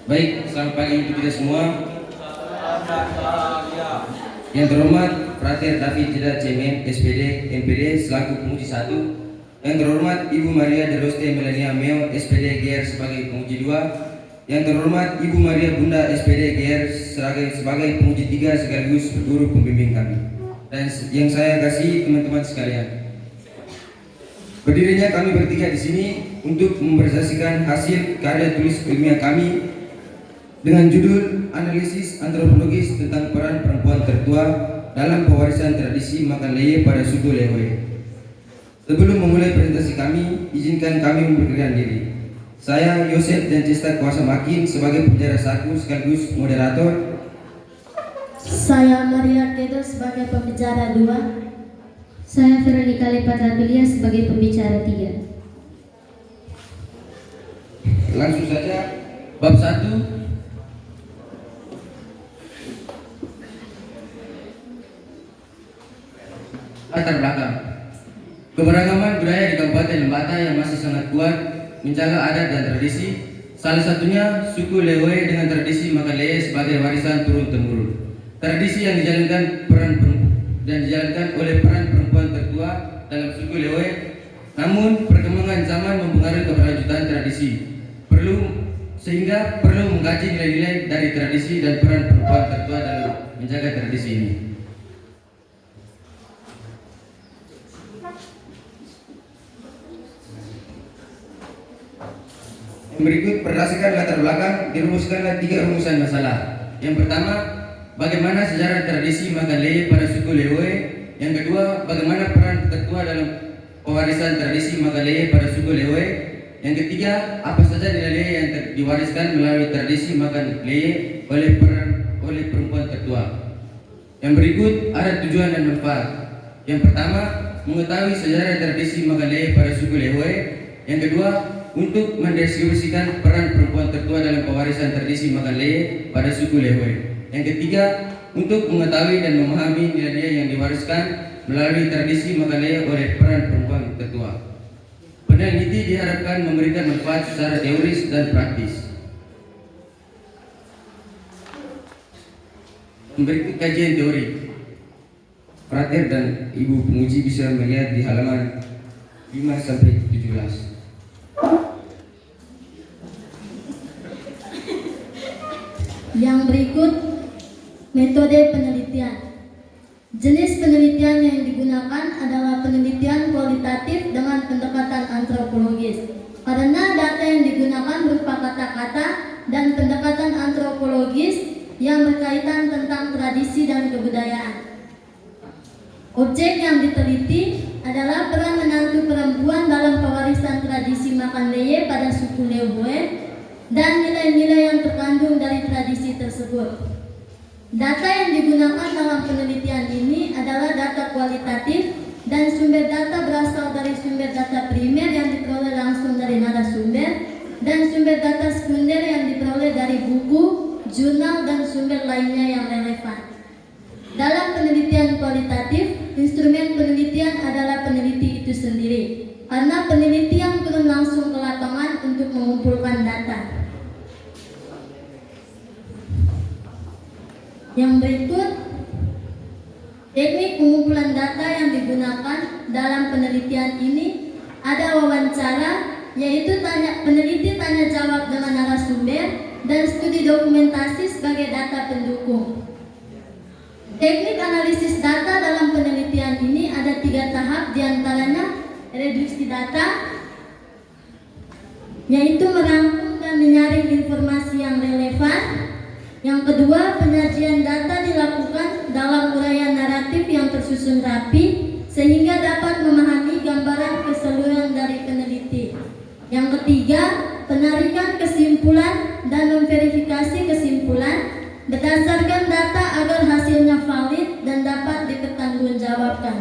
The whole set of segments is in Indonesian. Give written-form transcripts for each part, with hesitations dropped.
Baik, selamat pagi untuk kita semua. Yang terhormat Frater David Jeddah Cemen, SPD, NPD selaku penguji 1. Yang terhormat Ibu Maria de Roste Melania Meo, SPD GR sebagai penguji 2. Yang terhormat Ibu Maria Bunda, SPD GR sebagai penguji 3 sekaligus guru pembimbing kami. Dan yang saya kasih teman-teman sekalian, berdirinya kami bertiga di sini untuk mempresentasikan hasil karya tulis ilmiah kami dengan judul Analisis Antropologis tentang Peran Perempuan Tertua dalam Pewarisan Tradisi Makan Leye pada Suku Lewe. Sebelum memulai presentasi kami, izinkan kami memperkenalkan diri. Saya Yosef dan Cesta Kuasa Makin sebagai pembicara 1 sekaligus moderator. Saya Maria Kedo sebagai pembicara 2. Saya Veronica Lepatra-Pilia sebagai pembicara 3. Langsung saja, bab 1. Latar belakang. Keberagaman budaya di Kabupaten Lembata yang masih sangat kuat menjaga adat dan tradisi. Salah satunya suku Lewe dengan tradisi makan leye sebagai warisan turun-temurun. Tradisi yang dijalankan oleh peran perempuan tertua dalam suku Lewe. Namun perkembangan zaman mempengaruhi keberlanjutan tradisi. Sehingga perlu mengkaji nilai-nilai dari tradisi dan peran perempuan tertua dalam menjaga tradisi ini. Berikut berdasarkan latar belakang dirumuskanlah 3 rumusan masalah. Yang pertama, bagaimana sejarah tradisi makan leye pada suku Lewe. Yang kedua, bagaimana peran tertua dalam pewarisan tradisi makan leye pada suku Lewe. Yang ketiga, apa saja nilai-nilai yang diwariskan melalui tradisi makan leye oleh perempuan tertua. Yang berikut ada tujuan dan manfaat. Yang pertama, mengetahui sejarah tradisi makan leye pada suku Lewe. Yang kedua, untuk mendeskripsikan peran perempuan tertua dalam pewarisan tradisi makan leye pada suku Lewe. Yang ketiga, untuk mengetahui dan memahami nilai-nilai yang diwariskan melalui tradisi makan leye oleh peran perempuan tertua. Peneliti diharapkan memberikan manfaat secara teoris dan praktis. Berikut kajian teori. Frater dan Ibu penguji bisa melihat di halaman 5 sampai 17. Yang berikut metode penelitian. Jenis penelitian yang digunakan adalah penelitian kualitatif dengan pendekatan antropologis. Karena data yang digunakan berupa kata-kata dan pendekatan antropologis yang berkaitan tentang tradisi dan kebudayaan. Objek yang diteliti adalah peran menantu perempuan dalam pewarisan tradisi makan leye pada suku Lewe dan nilai-nilai yang terkandung dari tradisi tersebut. Data yang digunakan dalam penelitian ini adalah data kualitatif dan sumber data berasal dari sumber data primer yang diperoleh langsung dari narasumber dan sumber data sekunder yang diperoleh dari buku, jurnal, dan sumber lainnya yang relevan. Dalam penelitian kualitatif, instrumen penelitian adalah peneliti itu sendiri, karena peneliti yang turun langsung ke lapangan untuk mengumpulkan data. Yang berikut, teknik pengumpulan data yang digunakan dalam penelitian ini ada wawancara, yaitu peneliti tanya jawab dengan narasumber, dan studi dokumentasi sebagai data pendukung. Teknik analisis data dalam penelitian ini ada 3 tahap, diantaranya reduksi data, yaitu merangkum dan menyaring informasi yang relevan. Yang kedua, penyajian data dilakukan dalam uraian naratif yang tersusun rapi sehingga dapat memahami gambaran keseluruhan dari peneliti. Yang ketiga, penarikan kesimpulan dan memverifikasi kesimpulan berdasarkan data agar hasilnya valid dan dapat dipertanggungjawabkan.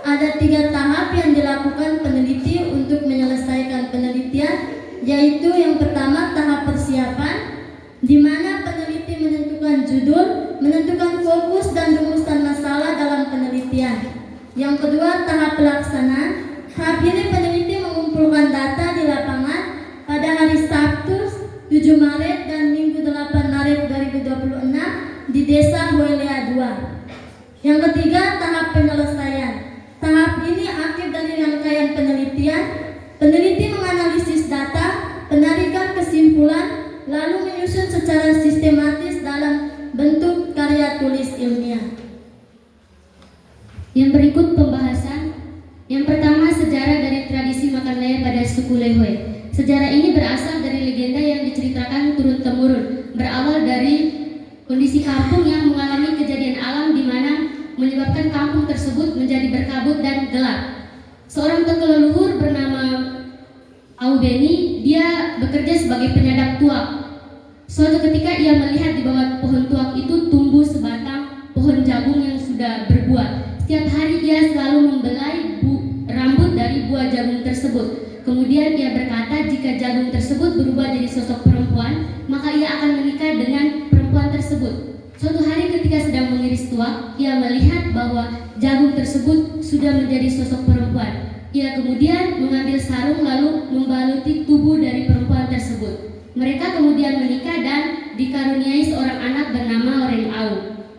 Ada 3 tahap yang dilakukan peneliti untuk menyelesaikan penelitian, yaitu yang pertama tahap persiapan, di mana peneliti menentukan judul, menentukan fokus dan rumusan masalah dalam penelitian. Yang kedua, tahap pelaksanaan. Tahap ini peneliti mengumpulkan data di lapangan pada hari Sabtu 7 7 Maret dan Minggu 8 Maret 2026 di Desa Huelea 2. Yang ketiga, tahap penyelesaian. Tahap ini akhir dari rangkaian penelitian. Peneliti menganalisis data, penarikan kesimpulan, lalu menyusun secara sistematis dalam bentuk karya tulis ilmiah. Yang berikut pembahasan. Yang pertama, sejarah dari tradisi makan leye pada suku Lehue. Sejarah ini berasal dari legenda yang diceritakan turun-temurun, berawal dari kondisi kampung yang mengalami kejadian alam di mana menyebabkan kampung tersebut menjadi berkabut dan gelap. Seorang tokoh leluhur bernama Aubeni, dia bekerja sebagai penyadap tuak. Suatu ketika ia melihat di bawah pohon tuak itu tumbuh sebatang pohon jagung yang sudah berbuah. Setiap hari ia selalu membelai rambut dari buah jagung tersebut. Kemudian ia berkata jika jagung tersebut berubah jadi sosok perempuan, maka ia akan menikah dengan perempuan tersebut. Suatu hari ketika sedang mengiris tuak, ia melihat bahwa jagung tersebut sudah menjadi sosok perempuan. Ia kemudian mengambil sarung lalu membaluti tubuh dari perempuan tersebut. Mereka kemudian menikah dan dikaruniai seorang anak bernama Oreng Au.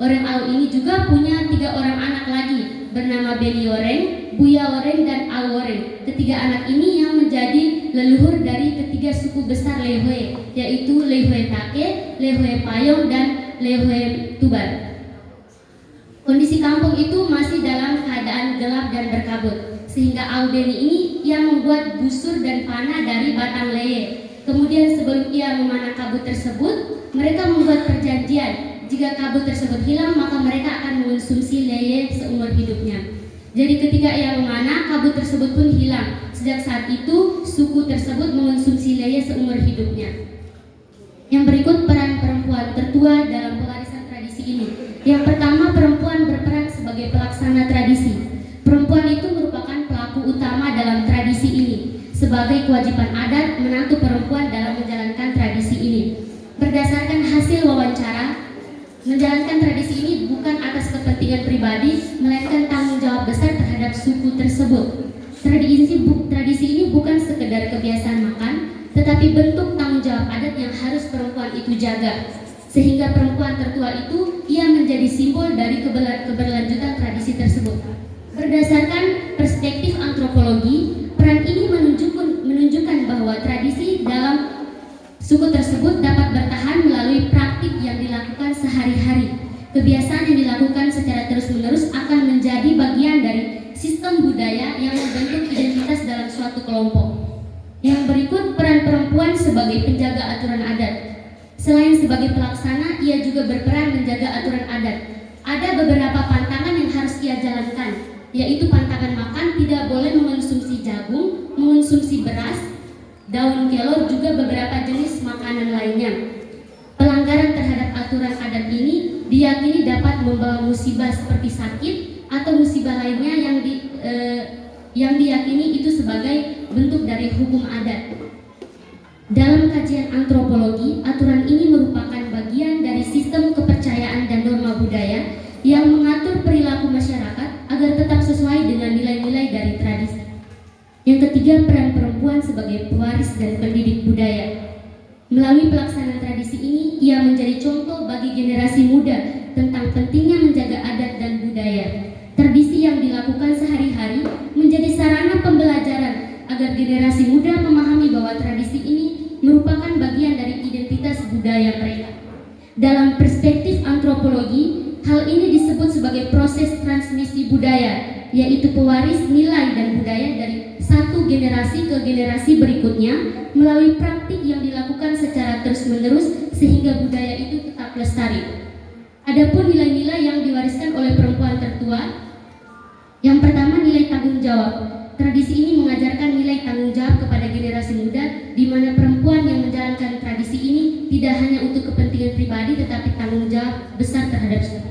Oreng Au ini juga punya 3 orang anak lagi bernama Beni Oreng, Buya Oreng, dan Au Oreng. Ketiga anak ini yang menjadi leluhur dari ketiga suku besar Lehue, yaitu Lehue Take, Lehue Payong, dan Lehue Tubar. Kondisi kampung itu masih dalam keadaan gelap dan berkabut, sehingga Aubeni ini yang membuat busur dan panah dari batang leye. Kemudian sebelum ia memanah kabut tersebut, mereka membuat perjanjian. Jika kabut tersebut hilang, maka mereka akan mengonsumsi leye seumur hidupnya. Jadi ketika ia memanah, kabut tersebut pun hilang. Sejak saat itu, suku tersebut mengonsumsi leye seumur hidupnya. Yang berikut peran perempuan tertua dalam pewarisan tradisi ini. Yang pertama, perempuan berperan sebagai pelaksana tradisi. Perempuan itu merupakan pelaku utama dalam tradisi ini. Sebagai kewajiban adat, menantu perempuan dalam menjalankan tradisi ini. Berdasarkan hasil wawancara, menjalankan tradisi ini bukan atas kepentingan pribadi, melainkan tanggung jawab besar terhadap suku tersebut. Tradisi ini bukan sekedar kebiasaan makan, tetapi bentuk tanggung jawab adat yang harus perempuan itu jaga. Sehingga perempuan tertua itu, ia menjadi simbol dari keberlanjutan tradisi tersebut. Berdasarkan perspektif antropologi, peran ini menunjukkan bahwa tradisi dalam suku tersebut dapat bertahan melalui praktik yang dilakukan sehari-hari. Kebiasaan yang dilakukan secara terus-menerus akan menjadi bagian dari sistem budaya yang membentuk identitas dalam suatu kelompok. Yang berikut peran perempuan sebagai penjaga aturan adat. Selain sebagai pelaksana, ia juga berperan menjaga aturan adat. Ada beberapa pantangan yang harus ia jalankan, yaitu pantangan makan tidak boleh mengonsumsi jagung, mengonsumsi beras, daun kelor, juga beberapa jenis makanan lainnya. Pelanggaran terhadap aturan adat ini diyakini dapat membawa musibah seperti sakit atau musibah lainnya yang diyakini itu sebagai bentuk dari hukum adat. Dalam kajian antropologi, aturan ini merupakan bagian dari sistem kepercayaan dan norma budaya yang mengatur perilaku masyarakat agar tetap sesuai dengan nilai-nilai dari tradisi. Yang ketiga, peran perempuan sebagai pewaris dan pendidik budaya. Melalui pelaksanaan tradisi ini, ia menjadi contoh bagi generasi muda tentang pentingnya menjaga adat dan budaya. Tradisi yang dilakukan sehari-hari menjadi sarana pembelajaran agar generasi muda memahami bahwa tradisi ini merupakan bagian dari identitas budaya mereka. Dalam perspektif antropologi, hal ini disebut sebagai proses transmisi budaya, yaitu pewaris nilai dan budaya dari satu generasi ke generasi berikutnya melalui praktik yang dilakukan secara terus-menerus sehingga budaya itu tetap lestari. Adapun nilai-nilai yang diwariskan oleh perempuan tertua, yang pertama, nilai tanggung jawab. Tradisi ini mengajarkan nilai tanggung jawab kepada generasi muda, di mana perempuan yang menjalankan tradisi ini tidak hanya untuk kepentingan pribadi tetapi tanggung jawab besar terhadap suku.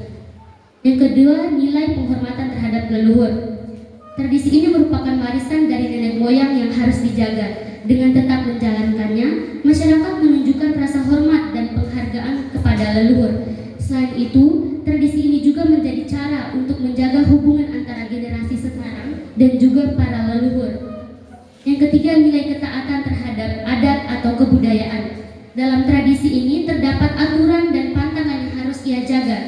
Yang kedua, nilai penghormatan terhadap leluhur. Tradisi ini merupakan warisan dari nenek moyang yang harus dijaga. Dengan tetap menjalankannya, masyarakat menunjukkan rasa hormat dan penghargaan kepada leluhur. Selain itu, tradisi ini juga menjadi cara untuk menjaga hubungan antara generasi sekarang dan juga para leluhur. Yang ketiga, nilai ketaatan terhadap adat atau kebudayaan. Dalam tradisi ini terdapat aturan dan pantangan yang harus ia jaga,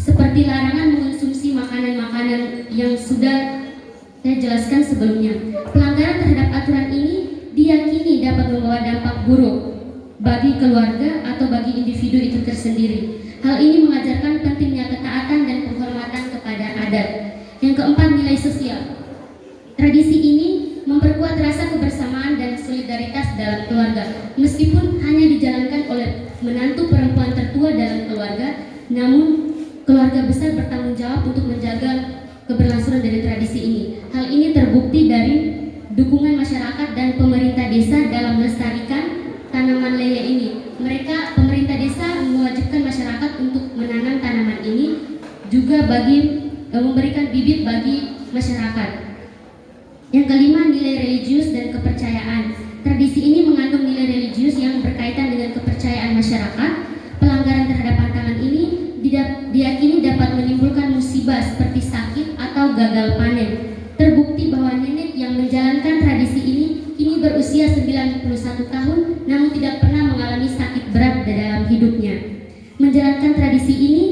seperti larangan mengonsumsi makanan-makanan yang sudah saya jelaskan sebelumnya. Pelanggaran terhadap aturan ini diyakini dapat membawa dampak buruk bagi keluarga atau bagi individu itu tersendiri. Hal ini mengajarkan pentingnya ketaatan dan penghormatan kepada adat. Yang keempat, nilai sosial. Tradisi ini memperkuat rasa kebersamaan dan solidaritas dalam keluarga. Meskipun hanya dijalankan oleh menantu perempuan tertua dalam keluarga, namun keluarga besar bertanggung jawab untuk menjaga keberlangsungan dari tradisi ini. Hal ini terbukti dari dukungan masyarakat dan pemerintah desa dalam melestarikan tanaman leye ini. Pemerintah desa mewajibkan masyarakat untuk menanam tanaman ini, juga memberikan bibit bagi masyarakat. Yang kelima, nilai religius dan kepercayaan. Tradisi ini mengandung nilai religius yang berkaitan dengan kepercayaan masyarakat. Pelanggaran terhadap pantangan ini diyakini dapat menimbulkan musibah seperti sakit atau gagal panen. Terbukti bahwa nenek yang menjalankan tradisi ini kini berusia 91 tahun namun tidak pernah mengalami sakit berat dalam hidupnya. Menjalankan tradisi ini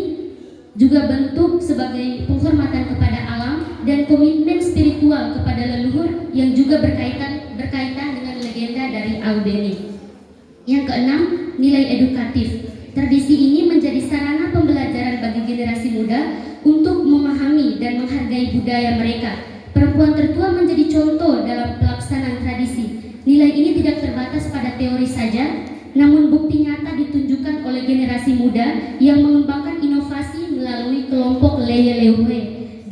juga bentuk sebagai penghormatan kepada alam dan komitmen spiritual kepada leluhur yang juga berkaitan dengan legenda dari Audeni. Yang keenam, nilai edukatif. Tradisi ini menjadi sarana pembelajaran bagi generasi muda untuk memahami dan menghargai budaya mereka. Perempuan tertua menjadi contoh dalam pelaksanaan tradisi. Nilai ini tidak terbatas pada teori saja, namun bukti nyata ditunjukkan oleh generasi muda yang mengembangkan inovasi melalui kelompok Leye Lehue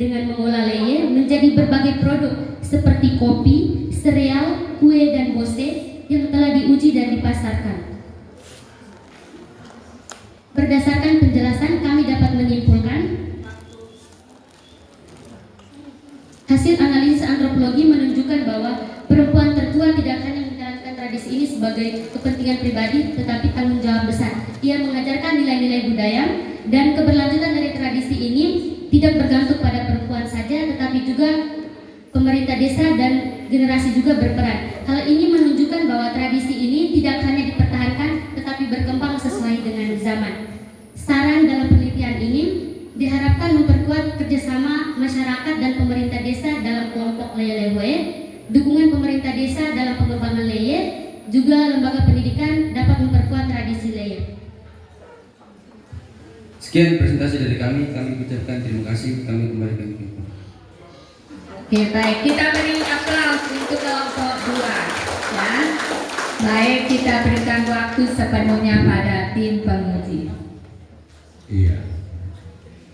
dengan mengolah leye menjadi berbagai produk seperti kopi, sereal, kue, dan bose yang telah diuji dan dipasarkan. Berdasarkan penjelasan, kami dapat menyimpulkan hasil analisis antropologi menunjukkan bahwa perempuan tertua tidak hanya menjalankan tradisi ini sebagai kepentingan pribadi, tetapi tanggung jawab besar. Ia mengajarkan nilai-nilai budaya dan keberlanjutan dari tradisi ini tidak bergantung pada perempuan saja, tetapi juga pemerintah desa dan generasi juga berperan. Hal ini menunjukkan bahwa tradisi ini tidak hanya dipertahankan, tetapi berkembang sesuai dengan zaman. Saran dalam penelitian ini diharapkan memperkuat kerjasama masyarakat dan pemerintah desa dalam kelompok Leye Lehue, dukungan pemerintah desa dalam pengembangan leye, juga lembaga pendidikan dapat memperkuat tradisi leye. Sekian presentasi dari kami ucapkan terima kasih, kami kembalikan ke Ibu. Oke, baik, kita beri aplaus untuk kelompok 2 ya. Baik, kita berikan waktu sepenuhnya pada tim penguji. Iya,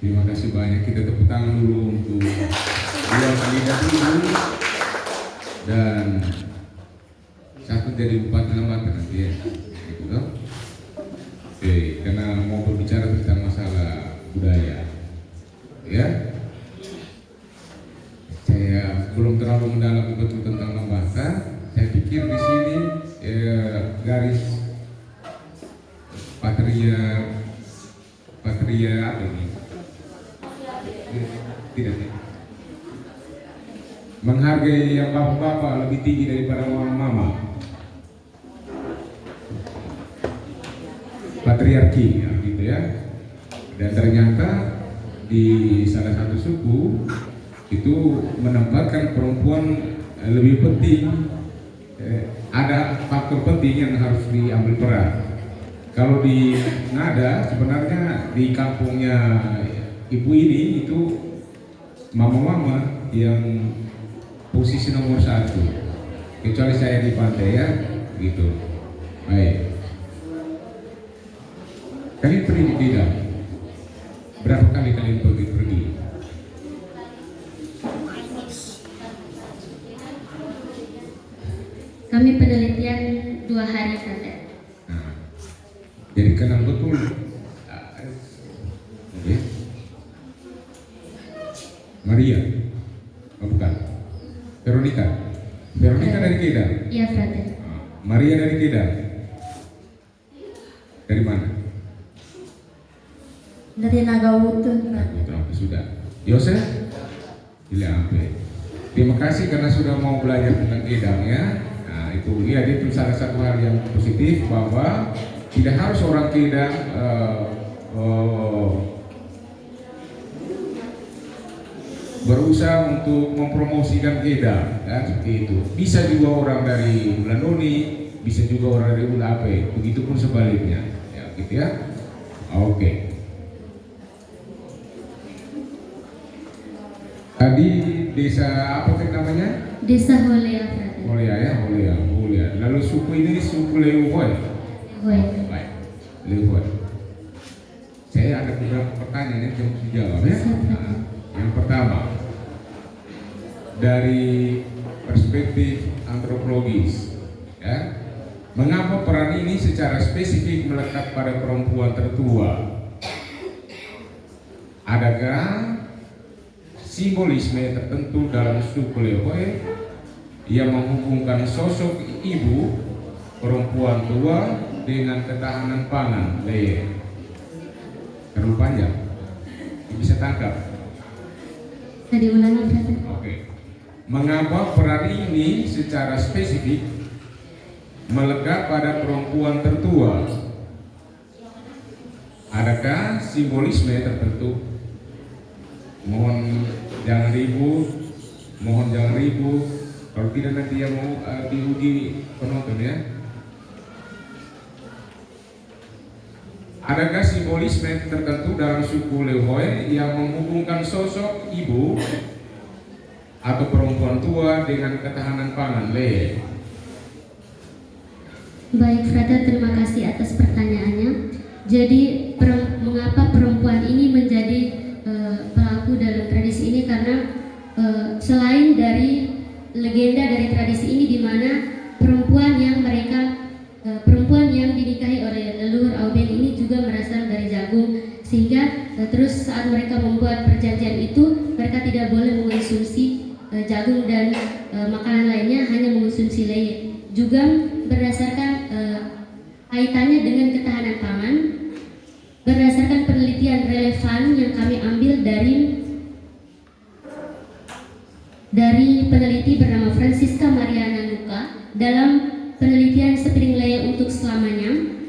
terima kasih banyak. Kita tepuk tangan dulu untuk dua kandidat dulu dan satu dari bupati Lembata nanti ya. Gitu toh? Oke, karena mau berbicara tentang masalah budaya, ya. Saya belum terlalu mendalam betul tentang Lembata. Saya pikir di sini garis patria apa ini? Tidak. Menghargai yang bapak-bapak lebih tinggi daripada mama. Patriarki ya, gitu ya. Dan ternyata di salah satu suku itu menempatkan perempuan lebih penting. Ada faktor penting yang harus diambil peran. Kalau di Ngada sebenarnya di kampungnya ibu ini itu mama-mama yang posisi nomor 1, kecuali saya di pantai ya, gitu. Baik. Kalian pergi di bidang, berapa kali kalian pergi? Kami penelitian 2 hari saja. Nah, jadi kenal betul. Okay. Maria, oh, bukan. Veronica dari Kedah. Iya, Frater. Maria dari Kedah. Dari mana? Dari Nagawutun, Pak. Putra sudah. Yosef? Ampe. Terima kasih karena sudah mau belajar tentang Edang ya. Nah itu ya, itu salah satu hal yang positif bahwa Tidak harus orang Kedah berusaha untuk mempromosikan Kedah, ya, seperti itu. Bisa juga orang dari Bulandoni, bisa juga orang dari Ulape, begitupun sebaliknya, ya, gitu ya. Oke. Tadi desa apa tadi namanya? Desa Holea, Frater. Holea ya, Holea. Lalu suku ini suku Leuhoy. Hoi. Baik, Leuhoy. Saya ada beberapa pertanyaan yang harus dijawab ya. Nah, yang pertama, dari perspektif antropologis, ya, mengapa peran ini secara spesifik melekat pada perempuan tertua? Adakah simbolisme tertentu dalam suku Leuhoy yang menghubungkan sosok ibu perempuan tua dengan ketahanan pangan? Terlalu panjang, bisa tangkap. Tadi ulangi, Frater. Oke. Mengapa peran ini secara spesifik melekat pada perempuan tertua? Adakah simbolisme tertentu? Mohon jangan ribut. Kalau tidak nanti yang mau diuji penonton ya. Adakah simbolisme tertentu dalam suku Leuhoy yang menghubungkan sosok ibu atau perempuan tua dengan ketahanan pangan? Baik, Frater, terima kasih atas pertanyaannya. Jadi, mengapa perempuan ini menjadi pelaku dalam tradisi ini? Karena selain dari legenda dari tradisi ini, di mana perempuan yang dinikahi oleh leluhur Auben ini juga berasal dari jagung, sehingga terus saat mereka membuat perjanjian itu, mereka tidak boleh mengonsumsi jagung dan makanan lainnya, hanya mengonsumsi leye. Juga berdasarkan kaitannya dengan ketahanan pangan, berdasarkan penelitian relevan yang kami ambil dari peneliti bernama Francisca Mariana Luka dalam penelitian sepiring leye untuk selamanya.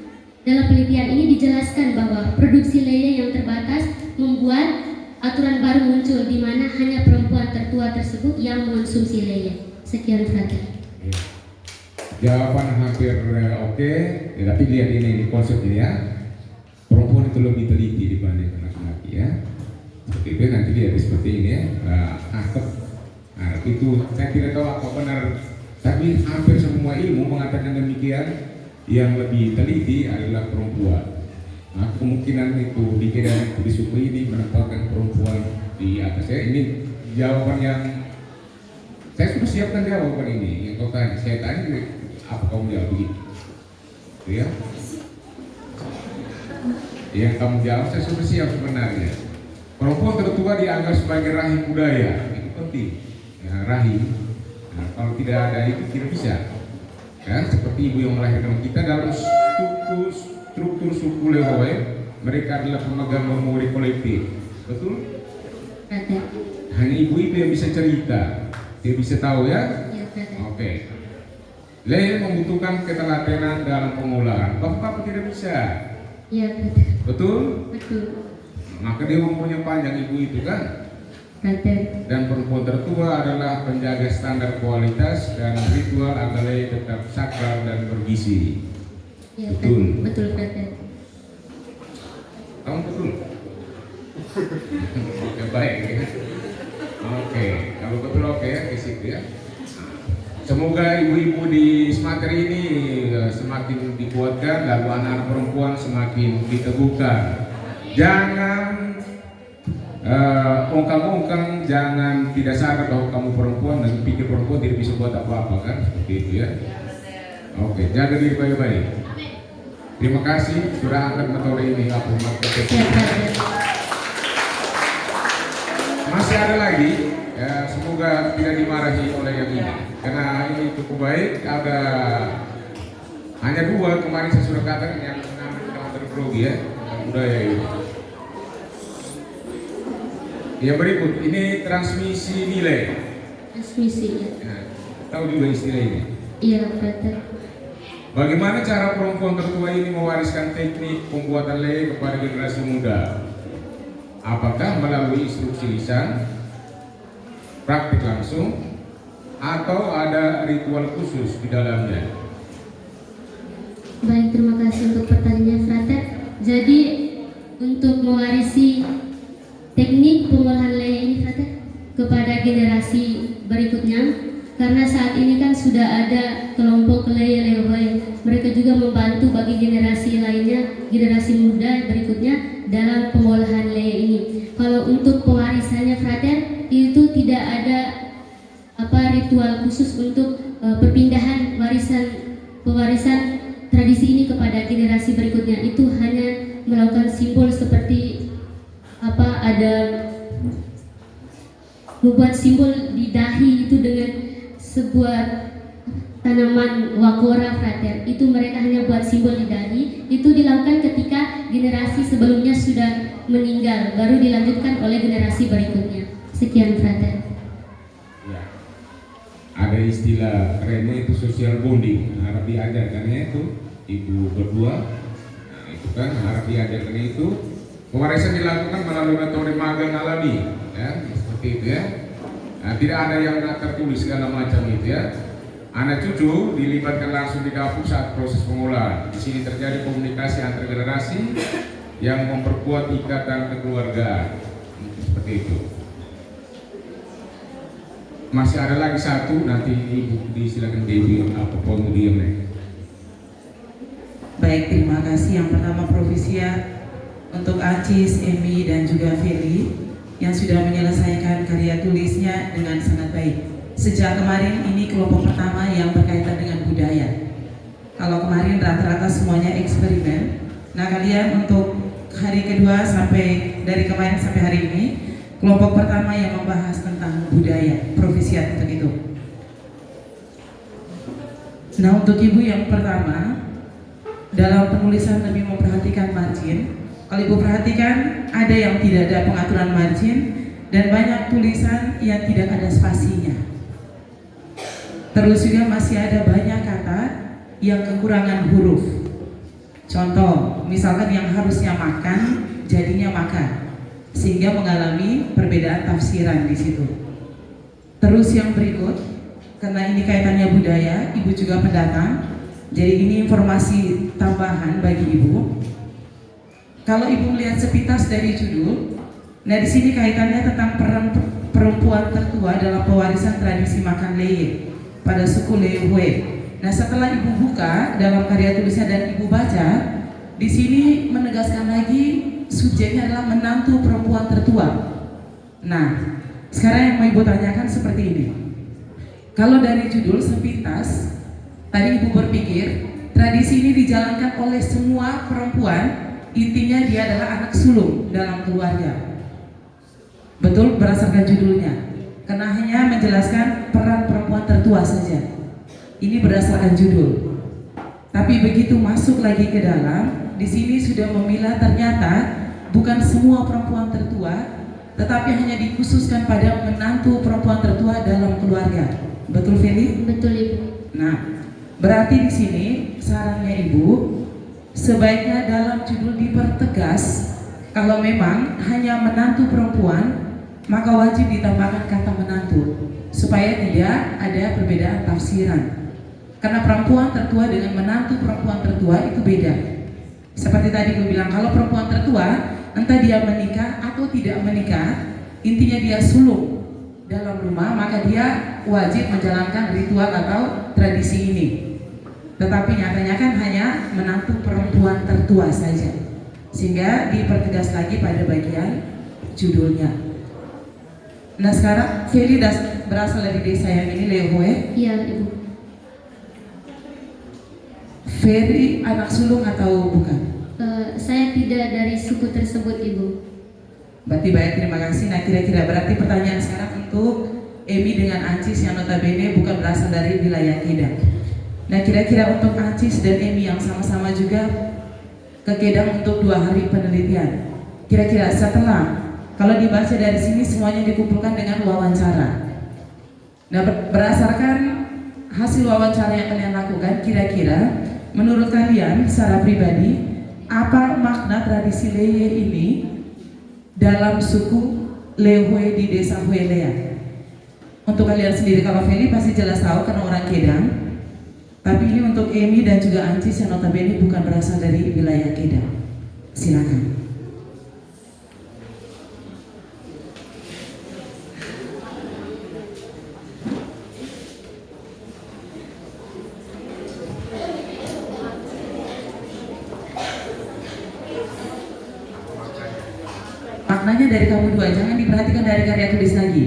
Dalam penelitian ini dijelaskan bahwa produksi leye yang terbatas membuat aturan baru muncul, di mana hanya perempuan tertua tersebut yang mengonsumsi leye. Sekian, Frater. Jawaban hampir oke, ya, tapi lihat ini konsep ini ya. Perempuan itu lebih teliti dibanding laki-laki ya. Seperti itu nanti lihat seperti ini ya. Nah, itu saya tidak tahu apa benar, tapi hampir semua ilmu mengatakan demikian. Yang lebih teliti adalah perempuan. Nah, kemungkinan itu di Kedah, di suku ini menempatkan perempuan di atas ya. Ini jawaban yang saya sudah siapkan jawaban ini. Yang kau tanya, saya tanya apa kamu jawab begitu? Ya. Yang kamu jawab saya sudah siap sebenarnya. Perempuan tertua dianggap sebagai rahim budaya, itu penting. Ya, rahim. Nah, kalau tidak ada itu tidak bisa. Ya, seperti ibu yang melahirkan kita dalam struktur suku Leuhoy, mereka adalah pemegang memori kolektif, betul? Hanya ibu itu yang bisa cerita, dia bisa tahu ya. Oke. Leye membutuhkan ketelatenan dalam pengolahan. Bapak tidak bisa. Iya, betul. Betul. Maka dia umurnya panjang ibu itu kan. Dan perempuan tertua adalah penjaga standar kualitas dan ritual agar leye tetap sakral dan bergizi. Ya, betul. Betul, Frater. Kamu betul. Oke, baik ya. Oke, kalau betul oke ya, ke situ ya. Semoga ibu-ibu di Sumatera ini semakin dikuatkan, lalu anak-anak perempuan semakin diteguhkan. Jangan ongkang-ongkang, jangan tidak sadar bahwa kamu perempuan dan pikir perempuan tidak bisa buat apa-apa kan, seperti itu ya. Oke, jaga diri baik-baik. Terima kasih sudah angkat metode ini. Masih ada lagi, ya, semoga tidak dimarahi oleh yang ini, karena ini cukup baik. Ada hanya dua kemarin saya sudah katakan yang namanya antropologi ya, budaya itu. Yang berikut ini transmisi nilai. Transmisi ya. Nah, tahu juga istilah ini? Iya, Frater. Bagaimana cara perempuan tertua ini mewariskan teknik pembuatan lei kepada generasi muda? Apakah melalui instruksi lisan, praktik langsung, atau ada ritual khusus di dalamnya? Baik, terima kasih untuk pertanyaannya, Frater. Jadi untuk mewarisi teknik pengolahan lei ini, Frater, kepada generasi berikutnya, karena saat ini kan sudah ada kelompok lei-lei, mereka juga membantu bagi generasi lainnya, generasi muda berikutnya dalam pengolahan lei ini. Kalau untuk pewarisannya, Frater, itu tidak ada ritual khusus untuk perpindahan pewarisan tradisi ini kepada generasi berikutnya. Itu hanya melakukan simbol seperti ada membuat simbol di dahi itu dengan sebuah tanaman wakora, Frater. Itu mereka hanya buat simbol di dahi. Itu dilakukan ketika generasi sebelumnya sudah meninggal, baru dilanjutkan oleh generasi berikutnya. Sekian, Frater. Ya. Ada istilah kerennya itu social bonding, harap diajarkannya itu ibu berdua. Nah, itu kan harap diajarkannya itu. Pewarisan dilakukan melalui metode magang alami, ya, seperti itu ya. Nah, tidak ada yang tertulis segala macam itu ya. Anak cucu dilibatkan langsung di dapur saat proses pengolahan. Di sini terjadi komunikasi antar generasi yang memperkuat ikatan kekeluargaan. Seperti itu. Masih ada lagi satu, nanti ibu disilakan Dewi apa kemudian. Baik, terima kasih. Yang pertama Provisia untuk Acis, Emi dan juga Feli yang sudah menyelesaikan karya tulisnya dengan sangat baik. Sejak kemarin ini kelompok pertama yang berkaitan dengan budaya. Kalau kemarin rata-rata semuanya eksperimen. Nah, kalian untuk hari kedua sampai dari kemarin sampai hari ini kelompok pertama yang membahas tentang budaya, Provisia untuk itu. Nah, untuk ibu yang pertama dalam penulisan lebih memperhatikan margin. Kalau ibu perhatikan ada yang tidak ada pengaturan margin dan banyak tulisan yang tidak ada spasinya. Terus juga masih ada banyak kata yang kekurangan huruf. Contoh, misalkan yang harusnya makan jadinya makan, sehingga mengalami perbedaan tafsiran di situ. Terus yang berikut, karena ini kaitannya budaya, ibu juga pendatang, jadi ini informasi tambahan bagi ibu. Kalau ibu melihat sepintas dari judul, nah di sini kaitannya tentang peran perempuan tertua dalam pewarisan tradisi makan leye pada suku Lehue. Nah, setelah ibu buka dalam karya tulisnya dan ibu baca, di sini menegaskan lagi subjeknya adalah menantu perempuan tertua. Nah, sekarang yang mau ibu tanyakan seperti ini. Kalau dari judul sepintas, tadi ibu berpikir tradisi ini dijalankan oleh semua perempuan, intinya dia adalah anak sulung dalam keluarga. Betul berdasarkan judulnya, karena hanya menjelaskan peran perempuan tertua saja. Ini berdasarkan judul. Tapi begitu masuk lagi ke dalam, di sini sudah memilah ternyata bukan semua perempuan tertua, tetapi hanya dikhususkan pada menantu perempuan tertua dalam keluarga. Betul, Feli? Betul, Ibu. Nah, berarti di sini sarannya Ibu, sebaiknya dalam judul dipertegas kalau memang hanya menantu perempuan, maka wajib ditambahkan kata menantu supaya tidak ada perbedaan tafsiran. Karena perempuan tertua dengan menantu perempuan tertua itu beda. Seperti tadi gue bilang, kalau perempuan tertua entah dia menikah atau tidak menikah, intinya dia sulung dalam rumah, maka dia wajib menjalankan ritual atau tradisi ini. Tetapi nyatanya kan hanya menantu perempuan tertua saja, sehingga dipertegas lagi pada bagian judulnya. Nah, sekarang Feli berasal dari desa yang ini, Lehue. Iya, Ibu. Feli anak sulung atau bukan? Saya tidak dari suku tersebut, Ibu. Berarti baik, terima kasih. Nah, kira-kira berarti pertanyaan sekarang untuk Emi dengan Ancis yang notabene bukan berasal dari wilayah Kedang. Nah, kira-kira untuk Ancis dan Emi yang sama-sama juga ke Kedang untuk 2 hari penelitian, kira-kira setelah, kalau dibaca dari sini semuanya dikumpulkan dengan wawancara. Nah, berdasarkan hasil wawancara yang kalian lakukan, kira-kira menurut kalian secara pribadi, apa makna tradisi Leye ini dalam suku Lehoe di desa Huelea? Untuk kalian sendiri, kalau Feli pasti jelas tahu karena orang Kedang. Tapi ini untuk Emi dan juga Ancis yang notabene bukan berasal dari wilayah Kedang. Silakan. Maknanya dari kamu dua, jangan diperhatikan dari karya tulis lagi.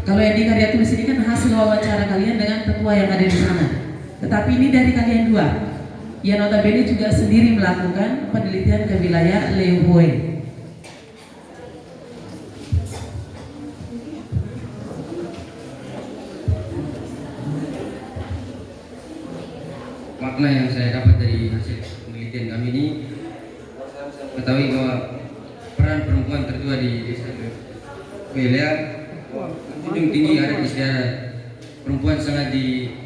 Kalau yang di karya tulis ini kan hasil wawancara kalian dengan tetua yang ada di sana. Tetapi ini dari kalian dua, yang notabene juga sendiri melakukan penelitian ke wilayah Lehoe. Makna yang saya dapat dari hasil penelitian kami ini, ketahui bahwa peran perempuan tertua di desa Huelea menjunjung tinggi adat istiadat. Perempuan sangat dihargai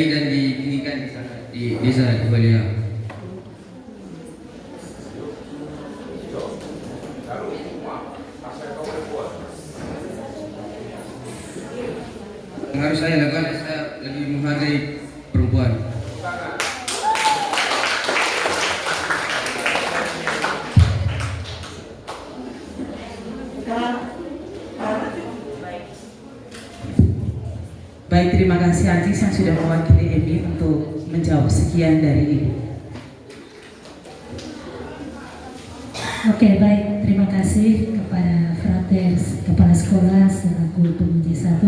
dan ditinggikan di sana, di desa Huelea. Yang harus saya lakukan, saya lebih menghargai perempuan. Baik, terima kasih Ancis yang sudah mewakili Emi untuk menjawab sekian dari Ibu. Oke, baik. Terima kasih kepada Frater Kepala Sekolah selaku penguji 1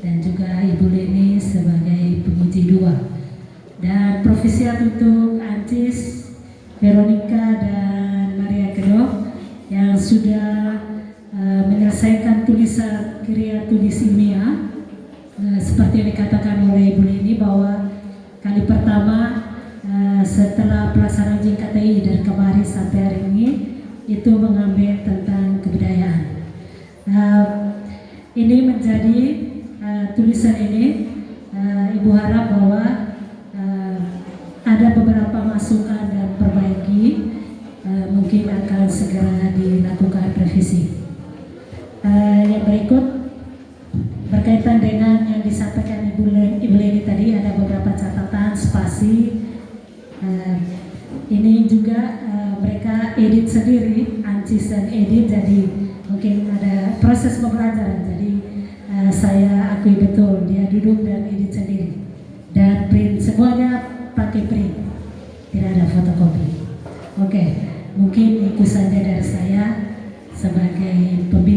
dan juga Ibu Leni sebagai penguji 2. Dan profesiat untuk Ancis, Veronica dan Maria Kedok yang sudah menyelesaikan tulisan karya tulis ilmiah. Seperti yang dikatakan oleh Ibu Leni bahwa kali pertama setelah pelaksanaan JKTI dari kemarin sampai hari ini itu mengambil tentang kebudayaan. Ini menjadi tulisan ini Ibu harap bahwa ada beberapa masukan dan perbaiki, mungkin akan segera dilakukan revisi. Yang berikut berkaitan dengan yang disampaikan Ibu Leni tadi, ada beberapa catatan spasi. Ini juga mereka edit sendiri, Ancis dan edit, jadi mungkin ada proses pembelajaran. Jadi saya akui betul dia duduk dan edit sendiri dan print, semuanya pakai print, tidak ada fotokopi. Oke, mungkin itu saja dari saya sebagai pembicara.